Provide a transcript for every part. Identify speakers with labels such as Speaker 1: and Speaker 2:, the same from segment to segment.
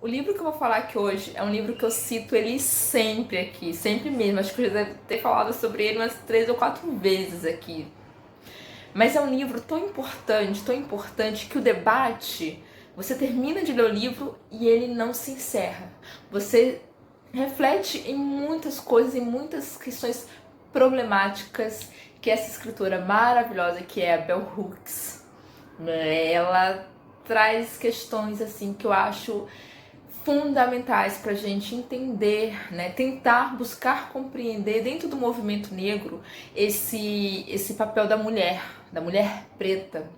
Speaker 1: O livro que eu vou falar aqui hoje é um livro que eu cito ele sempre aqui, sempre mesmo. Acho que eu já devo ter falado sobre ele umas 3 ou 4 vezes aqui. Mas é um livro tão importante que o debate, você termina de ler o livro e ele não se encerra. Você reflete em muitas coisas, em muitas questões problemáticas que essa escritora maravilhosa que é a Bell Hooks, né, ela traz questões assim que eu acho fundamentais para a gente entender, né, tentar buscar compreender dentro do movimento negro esse papel da mulher preta,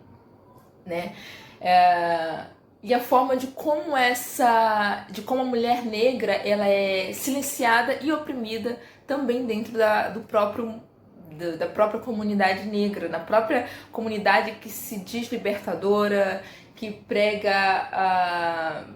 Speaker 1: né, e a forma de como a mulher negra ela é silenciada e oprimida também dentro da própria comunidade negra, na própria comunidade que se diz libertadora, que prega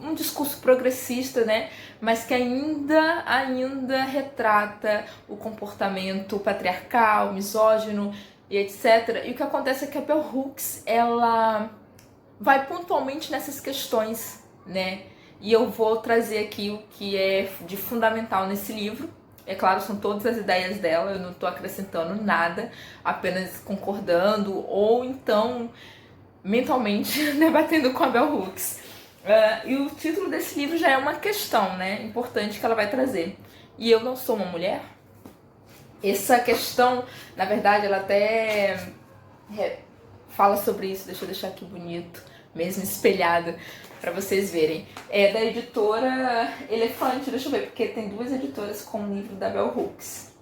Speaker 1: um discurso progressista, né? Mas que ainda retrata o comportamento patriarcal, misógino e etc. E o que acontece é que a Bell Hooks, ela vai pontualmente nessas questões, né? E eu vou trazer aqui o que é de fundamental nesse livro. É claro, são todas as ideias dela, eu não estou acrescentando nada, apenas concordando ou então mentalmente debatendo com a Bell Hooks. E o título desse livro já é uma questão, né, importante que ela vai trazer. E eu não sou uma mulher? Essa questão, na verdade, ela até fala sobre isso, deixa eu deixar aqui bonito, mesmo espelhado, para vocês verem. É da editora Elefante, deixa eu ver, porque tem 2 editoras com o livro da Bell Hooks.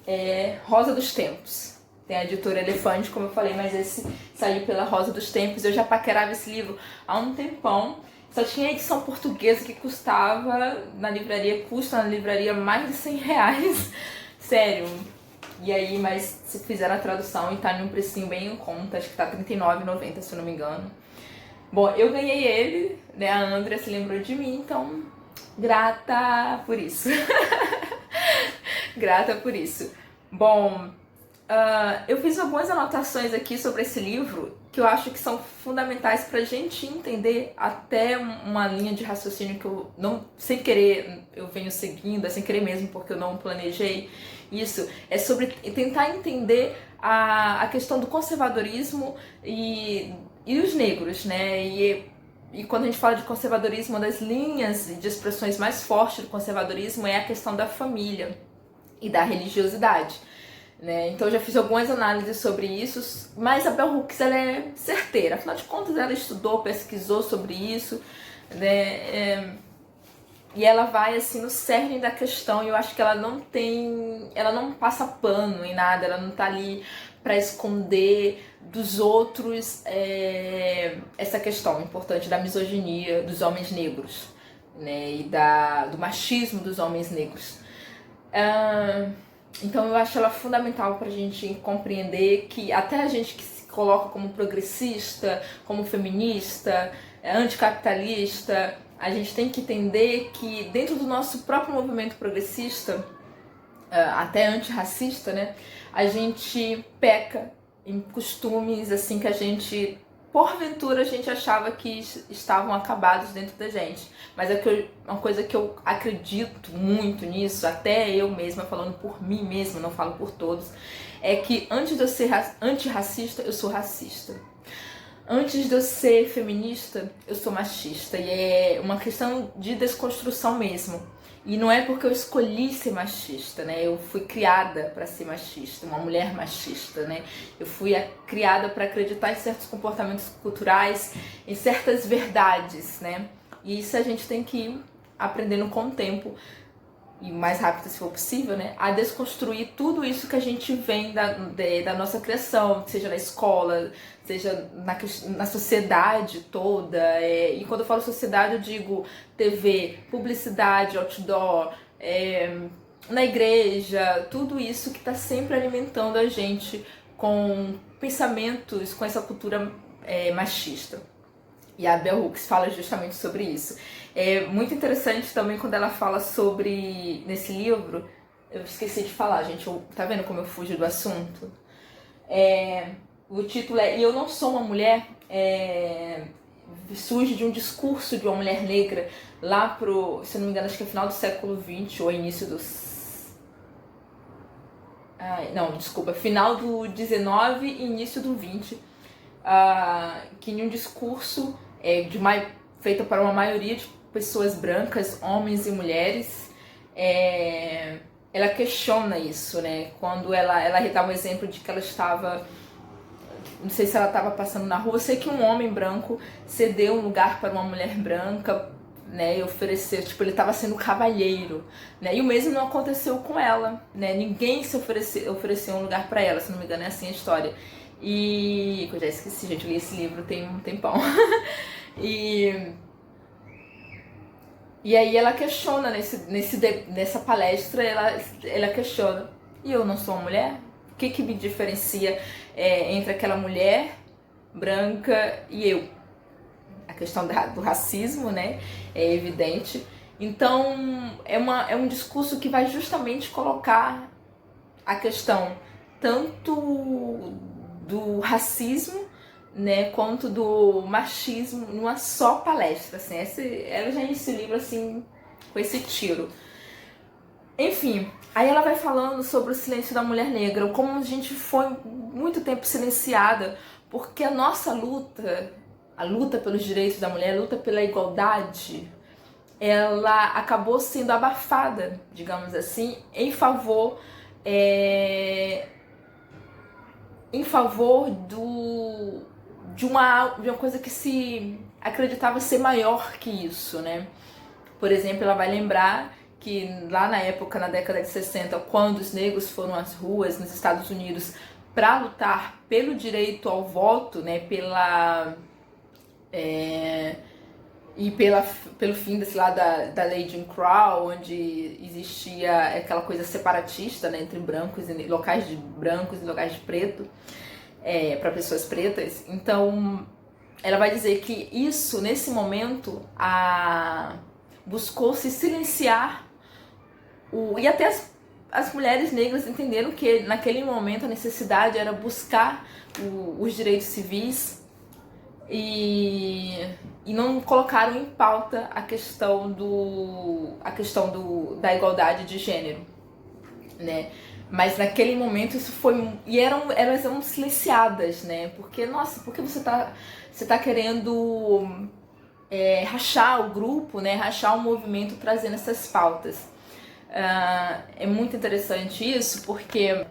Speaker 1: É Rosa dos Tempos. Tem a editora Elefante, como eu falei, mas esse saiu pela Rosa dos Tempos. Eu já paquerava esse livro há um tempão. Só tinha a edição portuguesa que custava custa na livraria mais de 100 reais. Sério. E aí, mas se fizeram a tradução e tá num precinho bem em conta, acho que tá R$39,90, se eu não me engano. Bom, eu ganhei ele, né? A Andrea se lembrou de mim, então grata por isso. Grata por isso. Bom, eu fiz algumas anotações aqui sobre esse livro que eu acho que são fundamentais para a gente entender até uma linha de raciocínio que eu não, sem querer, eu venho seguindo, sem querer mesmo, porque eu não planejei isso. É sobre tentar entender a questão do conservadorismo e os negros, né? E quando a gente fala de conservadorismo, uma das linhas de expressões mais fortes do conservadorismo é a questão da família e da religiosidade. Né? Então eu já fiz algumas análises sobre isso, mas a Bell Hooks ela é certeira, afinal de contas ela estudou, pesquisou sobre isso, né? E ela vai assim no cerne da questão, e eu acho que ela não passa pano em nada, ela não tá ali para esconder dos outros essa questão importante da misoginia dos homens negros, né? E do machismo dos homens negros. Então eu acho ela fundamental para a gente compreender que até a gente que se coloca como progressista, como feminista, anticapitalista, a gente tem que entender que dentro do nosso próprio movimento progressista, até antirracista, né, a gente peca em costumes assim que a gente porventura a gente achava que estavam acabados dentro da gente. Mas uma coisa que eu acredito muito nisso, até eu mesma falando por mim mesma, não falo por todos, é que antes de eu ser antirracista, eu sou racista. Antes de eu ser feminista, eu sou machista. E é uma questão de desconstrução mesmo. E não é porque eu escolhi ser machista, né? Eu fui criada para ser machista, uma mulher machista, né? Eu fui criada para acreditar em certos comportamentos culturais, em certas verdades, né? E isso a gente tem que ir aprendendo com o tempo, e o mais rápido se for possível, né, a desconstruir tudo isso que a gente vem da nossa criação, seja na escola, seja na sociedade toda. E quando eu falo sociedade, eu digo TV, publicidade, outdoor, na igreja, tudo isso que está sempre alimentando a gente com pensamentos, com essa cultura machista. E a Bell Hooks fala justamente sobre isso. É muito interessante também quando ela fala sobre, nesse livro, eu esqueci de falar, gente, tá vendo como eu fujo do assunto? O título é E Eu Não Sou Uma Mulher, surge de um discurso de uma mulher negra lá pro, se não me engano, acho que é final do século XX ou início dos... não, desculpa, final do XIX e início do XX, que em um discurso feito para uma maioria de pessoas brancas, homens e mulheres, ela questiona isso, né? Quando ela dá um exemplo de que ela estava, não sei se ela estava passando na rua, eu sei que um homem branco cedeu um lugar para uma mulher branca, né, e ofereceu, tipo, ele estava sendo cavalheiro, né, e o mesmo não aconteceu com ela, né, ninguém se ofereceu um lugar para ela, se não me engano é assim a história, e eu já esqueci, gente, eu li esse livro tem um tempão, e aí ela questiona, nessa palestra, ela questiona, e eu não sou uma mulher? O que me diferencia entre aquela mulher branca e eu? A questão do racismo, né, é evidente. Então, é um discurso que vai justamente colocar a questão tanto do racismo, né, quanto do machismo numa só palestra. Assim, ela já inicia esse livro assim, com esse tiro. Enfim, aí ela vai falando sobre o silêncio da mulher negra, como a gente foi muito tempo silenciada, porque a nossa luta, a luta pelos direitos da mulher, a luta pela igualdade, ela acabou sendo abafada, digamos assim, em favor de uma coisa que se acreditava ser maior que isso, né? Por exemplo, ela vai lembrar que lá na época, na década de 60, quando os negros foram às ruas nos Estados Unidos para lutar pelo direito ao voto, né, pelo fim da lei Jim Crow, onde existia aquela coisa separatista, né, entre brancos e locais de brancos e locais de preto, para pessoas pretas. Então, ela vai dizer que isso, nesse momento, buscou-se silenciar e até as mulheres negras entenderam que naquele momento a necessidade era buscar os direitos civis e não colocaram em pauta a questão da igualdade de gênero, né? Mas naquele momento isso foi... E elas eram silenciadas, né? Porque, nossa, por que você tá querendo rachar o grupo, né? Rachar o movimento trazendo essas pautas? É muito interessante isso, porque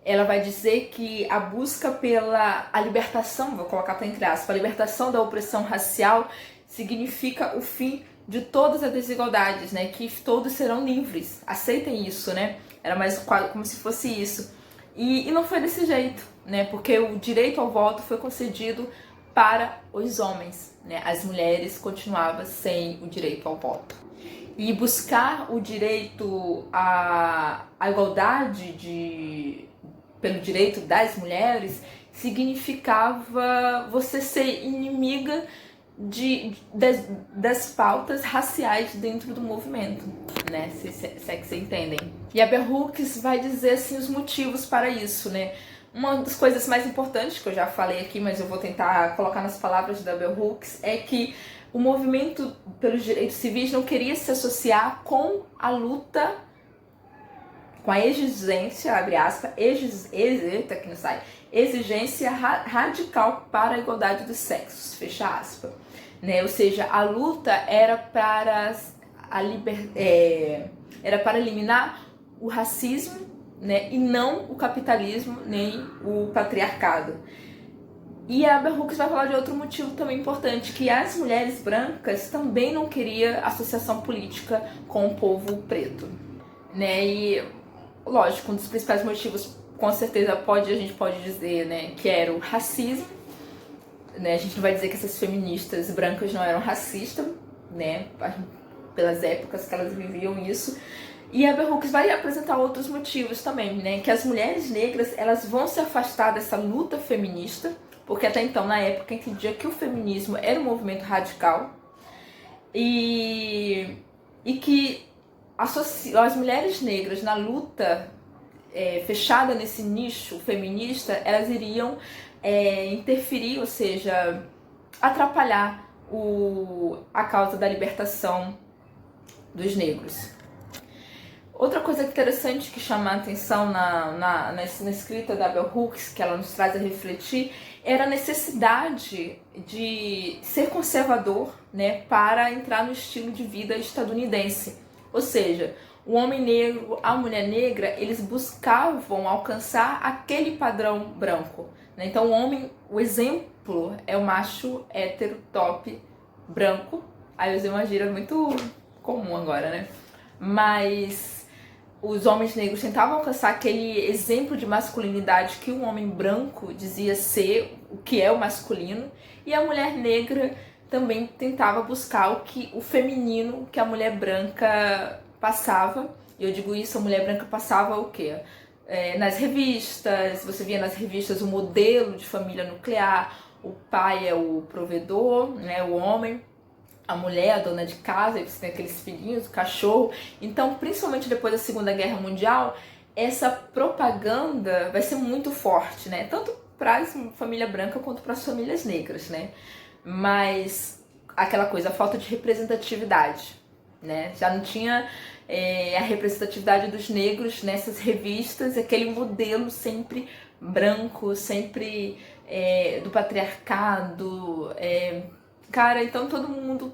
Speaker 1: ela vai dizer que a busca pela libertação, vou colocar entre aspas, a libertação da opressão racial significa o fim de todas as desigualdades, né? Que todos serão livres. Aceitem isso, né? Era mais como se fosse isso. E não foi desse jeito, né? Porque o direito ao voto foi concedido para os homens, né? As mulheres continuavam sem o direito ao voto. E buscar o direito à igualdade pelo direito das mulheres significava você ser inimiga das pautas raciais dentro do movimento, né? Se é que vocês entendem. E a Bell Hooks vai dizer assim, os motivos para isso, né? Uma das coisas mais importantes que eu já falei aqui, mas eu vou tentar colocar nas palavras da Bell Hooks, é que o movimento pelos direitos civis não queria se associar com a luta, com a exigência, abre aspas, exigência radical para a igualdade dos sexos, fecha aspas. Né? Ou seja, a luta era para eliminar o racismo, né? E não o capitalismo nem o patriarcado. E a Bell Hooks vai falar de outro motivo também importante, que as mulheres brancas também não queriam associação política com o povo preto, né? E, lógico, um dos principais motivos, com certeza, a gente pode dizer, né, que era o racismo, né? A gente não vai dizer que essas feministas brancas não eram racistas, né, pelas épocas que elas viviam isso. E a Bell Hooks vai apresentar outros motivos também, né, que as mulheres negras, elas vão se afastar dessa luta feminista, porque até então, na época, entendia que o feminismo era um movimento radical e que as mulheres negras na luta fechada nesse nicho feminista, elas iriam interferir, ou seja, atrapalhar a causa da libertação dos negros. Outra coisa interessante que chama a atenção na escrita da Bell Hooks, que ela nos traz a refletir, era a necessidade de ser conservador, né, para entrar no estilo de vida estadunidense. Ou seja, o homem negro, a mulher negra, eles buscavam alcançar aquele padrão branco, né? Então o exemplo é o macho hétero, top, branco. Aí usei uma gíria muito comum agora, né? Mas os homens negros tentavam alcançar aquele exemplo de masculinidade que um homem branco dizia ser o que é o masculino, e a mulher negra também tentava buscar o feminino que a mulher branca passava. E eu digo isso, a mulher branca passava o quê? Nas revistas, você via nas revistas o modelo de família nuclear, o pai é o provedor, né, o homem, a mulher, a dona de casa, aí você tem aqueles filhinhos, o cachorro. Então, principalmente depois da Segunda Guerra Mundial, essa propaganda vai ser muito forte, né? Tanto para a família branca quanto para as famílias negras, né? Mas aquela coisa, a falta de representatividade, né? Já não tinha a representatividade dos negros nessas revistas, aquele modelo sempre branco, sempre do patriarcado, cara, então todo mundo,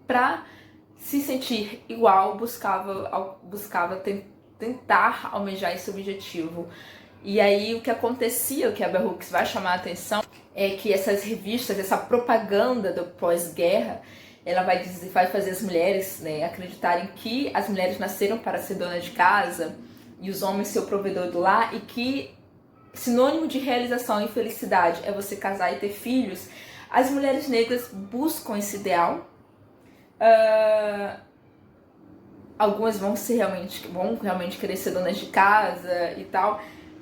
Speaker 1: pra se sentir igual, buscava tentar almejar esse objetivo. E aí o que acontecia, o que a Bell Hooks vai chamar a atenção, é que essas revistas, essa propaganda do pós-guerra, ela vai fazer as mulheres, né, acreditarem que as mulheres nasceram para ser dona de casa e os homens ser o provedor do lar, e que sinônimo de realização e felicidade é você casar e ter filhos. As mulheres negras buscam esse ideal. Algumas vão realmente querer ser donas de casa e tal.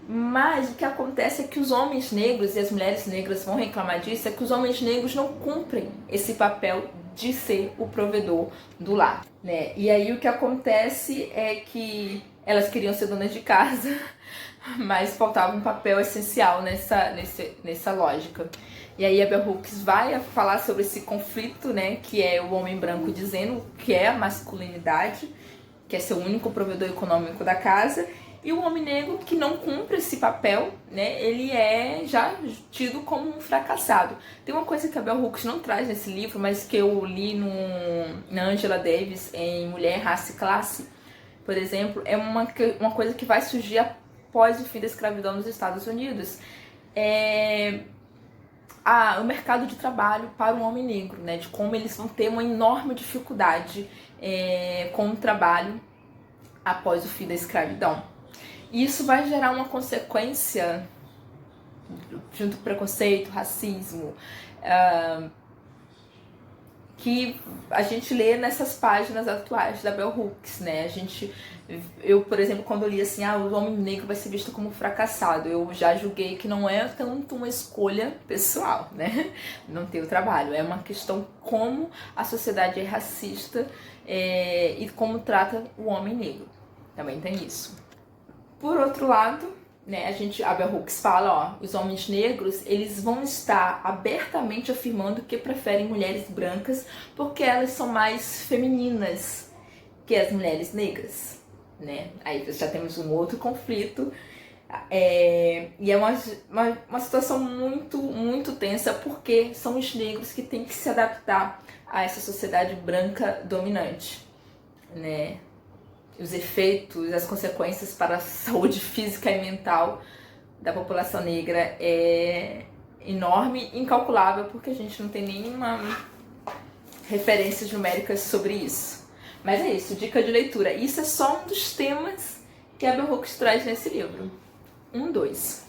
Speaker 1: Mas o que acontece é que os homens negros, e as mulheres negras vão reclamar disso, é que os homens negros não cumprem esse papel de ser o provedor do lar, né? E aí o que acontece é que elas queriam ser donas de casa, mas faltava um papel essencial nessa lógica. E aí a Bell Hooks vai falar sobre esse conflito, né, que é o homem branco dizendo que é a masculinidade, que é ser o único provedor econômico da casa, e o homem negro que não cumpre esse papel, né, ele é já tido como um fracassado. Tem uma coisa que a Bell Hooks não traz nesse livro, mas que eu li na Angela Davis em Mulher, Raça e Classe, por exemplo, é uma coisa que vai surgir após o fim da escravidão nos Estados Unidos. O mercado de trabalho para o homem negro, né, de como eles vão ter uma enorme dificuldade com o trabalho após o fim da escravidão. E isso vai gerar uma consequência, junto com preconceito, racismo, que a gente lê nessas páginas atuais da Bell Hooks, né? Eu, por exemplo, quando eu li assim, o homem negro vai ser visto como fracassado, eu já julguei que não é tanto uma escolha pessoal, né? Não ter o trabalho, é uma questão como a sociedade é racista e como trata o homem negro. Também tem isso. Por outro lado, né, a Bell Hooks fala, os homens negros, eles vão estar abertamente afirmando que preferem mulheres brancas porque elas são mais femininas que as mulheres negras, né? Aí já temos um outro conflito, e é uma situação muito, muito tensa, porque são os negros que têm que se adaptar a essa sociedade branca dominante, né? Os efeitos, as consequências para a saúde física e mental da população negra é enorme, incalculável, porque a gente não tem nenhuma referências numéricas sobre isso. Mas é isso, dica de leitura. Isso é só um dos temas que a Bell Hooks traz nesse livro. 2.